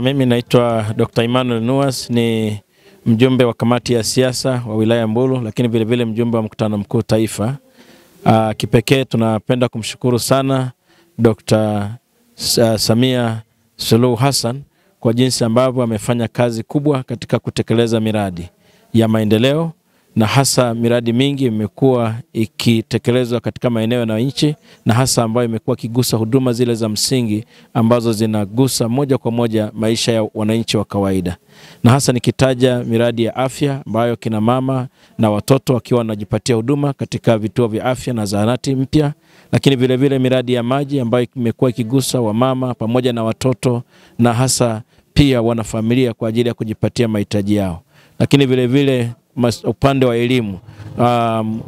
Mimi naitwa Dr. Emmanuel Nuwas, ni mjumbe wa kamati ya siasa wa wilaya Mbulu, lakini vile vile mjumbe wa mkutano mkuu taifa. Kipekee tunapenda kumshukuru sana Dr. Samia Suluhu Hassan kwa jinsi ambavyo amefanya kazi kubwa katika kutekeleza miradi ya maendeleo, na hasa miradi mingi imekuwa ikitekelezwa katika maeneo na nchi, na hasa ambayo imekuwa ikigusa huduma zile za msingi ambazo zinagusa moja kwa moja maisha ya wananchi wa kawaida. Na hasa nikitaja miradi ya afya ambayo kina mama na watoto wakiwa wanajipatia huduma katika vituo vya afya na zahanati mpya, lakini vile vile miradi ya maji ambayo imekuwa ikigusa wamama pamoja na watoto na hasa pia wanafamilia kwa ajili ya kujipatia mahitaji yao. Lakini vile vile upande wa elimu,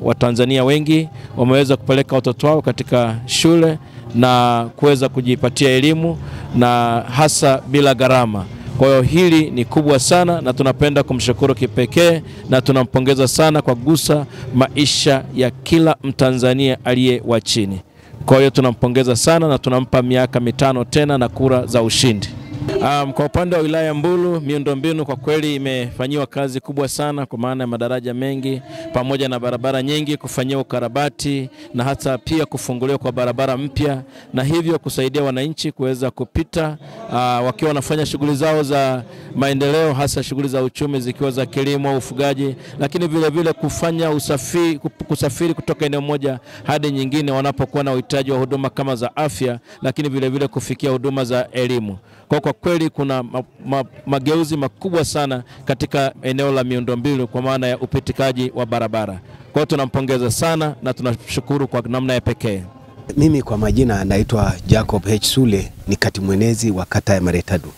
Watanzania wengi wameweza kupeleka watoto wao katika shule na kuweza kujipatia elimu na hasa bila gharama. Kwa hiyo hili ni kubwa sana na tunapenda kumshukuru kipekee na tunampongeza sana kwa gusa maisha ya kila Mtanzania aliye wa chini. Kwa hiyo tunampongeza sana na tunampa miaka 5 tena na kura za ushindi. Kwa upande wa wilaya Mbulu, miundombinu kwa kweli imefanyiwa kazi kubwa sana, kwa maana ya madaraja mengi pamoja na barabara nyingi kufanyiwa ukarabati na hata pia kufunguliwa kwa barabara mpya, na hivyo kusaidia wananchi kuweza kupita wakiwa wanafanya shughuli zao za maendeleo, hasa shughuli za uchumi zikiwa za kilimo, ufugaji, lakini vile vile kufanya kusafiri kutoka eneo moja hadi nyingine wanapokuwa na uhitaji wa huduma kama za afya, lakini vile vile kufikia huduma za elimu. Kwa kweli kuna mageuzi makubwa sana katika eneo la miundombinu kwa maana ya upitikaji wa barabara. Kwa hiyo tunampongeza sana na tunashukuru kwa namna ya pekee. Mimi kwa majina naitwa Jacob H. Sule, ni katibu mwenezi wa kata ya Maretadu.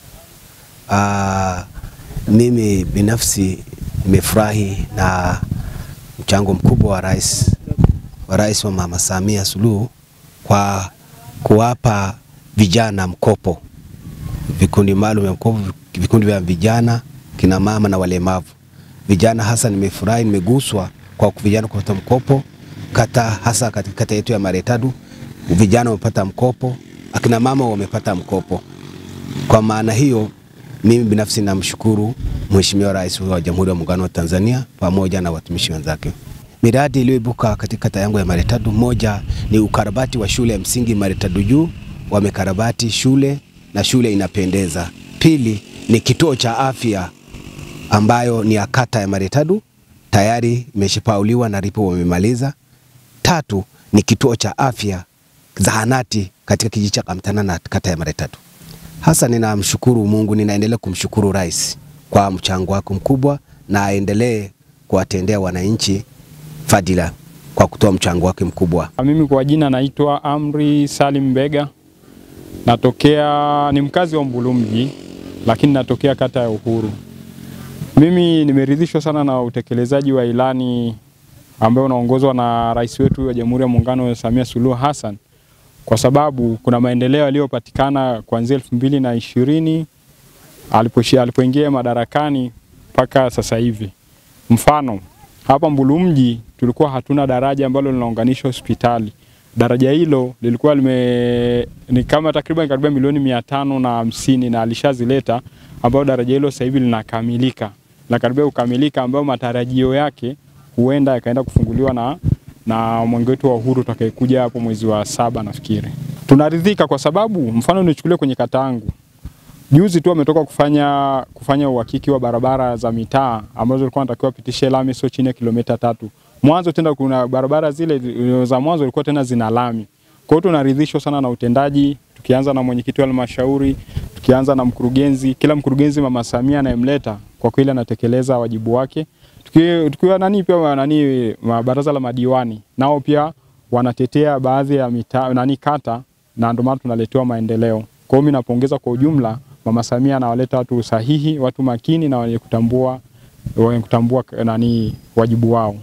Mimi binafsi nimefurahi na mchango mkubwa wa rais wa Mama Samia Suluhu kwa kuwapa vijana mkopo, vikundi maalum ya mkopo, vikundi vya vijana, kina mama na walemavu. Vijana hasa nimefurahi, nimeguswa kwa vijana kupata mkopo hasa katika kata yetu ya Maretadu. Vijana wamepata mkopo, akina mama wamepata mkopo. Kwa maana hiyo mimi binafsi namshukuru Mheshimiwa Rais wa Jamhuri ya Muungano wa Tanzania pamoja na watumishi wenzake. Miradi iliyoibuka katika kata yangu ya Maretadu, moja ni ukarabati wa shule ya msingi Maretadu Juu, wamekarabati shule na shule inapendeza. Pili ni kituo cha afya ambayo ni ya kata ya Maretadu, tayari imeshapauliwa na ripo wamemaliza. Tatu ni kituo cha afya zahanati katika kijiji cha Kamtana na kata ya Maretadu. Hasa ninamshukuru Mungu, ninaendelea kumshukuru Rais kwa mchango wake mkubwa, na aendelee kuwatendea wananchi fadhila kwa kutoa mchango wake mkubwa. Mimi kwa jina naitwa Amri Salim Bega. Ni mkazi wa Mbulu mji, lakini natokea kata ya Uhuru. Mimi nimeridhishwa sana na utekelezaji wa ilani ambao unaongozwa na rais wetu wa Jamhuri ya Muungano Samia Suluhu Hassan, kwa sababu kuna maendeleo yaliyopatikana kuanzia 2020 alipoingia madarakani mpaka sasa hivi. Mfano, hapa Mbulu mji tulikuwa hatuna daraja ambalo linaunganisha hospitali. Daraja hilo lilikuwa ni kama takriban milioni 550 na alishazileta, ambao daraja hilo sasa hivi linakamilika. Na karibia kukamilika, ambao matarajio yake huenda yakaenda kufunguliwa na mwenge wetu wa uhuru utakayekuja hapo mwezi wa 7 nafikiri. Tunaridhika kwa sababu mfano nichukulie kwenye kata yangu. Juzi tu ametoka kufanya uhakiki wa barabara za mitaa ambazo zilikuwa zinatakiwa pitishe lami sio chini ya kilomita 3. Mwanzo tena kuna barabara zile za mwanzo zilikuwa tena zina lami. Kwa hiyo tunaridhishwa sana na utendaji, tukianza na mwenyekiti wa halmashauri, tukianza na mkurugenzi. Kila mkurugenzi Mama Samia anayemleta kwa kweli anatekeleza wajibu wake. Tukiwa pia baraza la madiwani nao pia wanatetea baadhi ya mitaa kata, na ndio maana tunaletewa maendeleo. Kwa hiyo mimi napongeza kwa ujumla, Mama Samia anawaleta watu sahihi, watu makini na wenye kutambua wajibu wao.